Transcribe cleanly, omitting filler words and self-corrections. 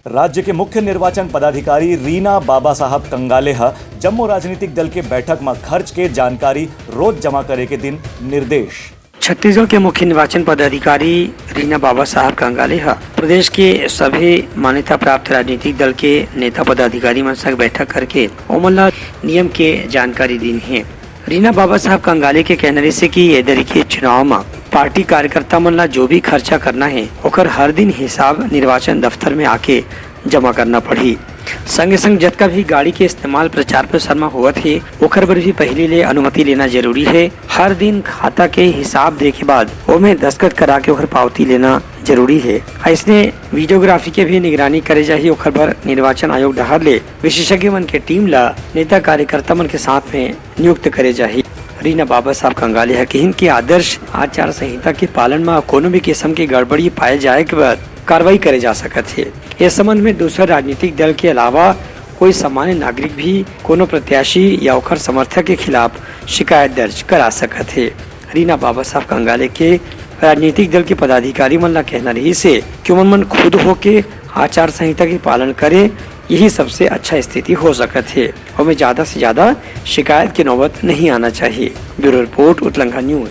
राज्य के मुख्य निर्वाचन पदाधिकारी रीना बाबा साहब कंगाले जम्मू राजनीतिक दल के बैठक में खर्च के जानकारी रोज जमा करे के दिन निर्देश। छत्तीसगढ़ के मुख्य निर्वाचन पदाधिकारी रीना बाबा साहब कंगाले प्रदेश के सभी मान्यता प्राप्त राजनीतिक दल के नेता पदाधिकारी मन संग बैठक करके ओमन नियम के जानकारी दी है। रीना बाबा साहब कंगाले के कहने से कि ये दरी के चुनाव में पार्टी कार्यकर्ता मन ला जो भी खर्चा करना है ओकर हर दिन हिसाब निर्वाचन दफ्तर में आके जमा करना पड़ी। संगे संग जतका भी गाड़ी के इस्तेमाल प्रचार प्रसार में हुआ थे ओकर बर भी पहले ले अनुमति लेना जरूरी है। हर दिन खाता के हिसाब दे के बाद ओमे दस्तखत करा के ओकर पावती लेना जरूरी है। ऐसने वीडियोग्राफी के भी निगरानी करे जाही। ओकर बर निर्वाचन आयोग डहर ले विशेषज्ञ मन के टीम ला नेता कार्यकर्ता मन के साथ में नियुक्त करे जाही। रीना बाबा साहब कंगाले कहिन के आदर्श आचार संहिता के पालन में कोनो भी किस्म की गड़बड़ी पाए जाए के बाद कार्रवाई करे जा सकत है। इस संबंध में दूसरे राजनीतिक दल के अलावा कोई सामान्य नागरिक भी कोनो प्रत्याशी या ओकर समर्थक के खिलाफ शिकायत दर्ज करा सकत है। रीना बाबा साहब कंगाले के राजनीतिक दल के पदाधिकारी मन ला कहना रही से कि मन खुद होके आचार संहिता के पालन करे, यही सबसे अच्छा स्थिति हो सकत है और में ज्यादा से ज्यादा शिकायत की नौबत नहीं आना चाहिए। ब्यूरो रिपोर्ट उत्तलंघा न्यूज।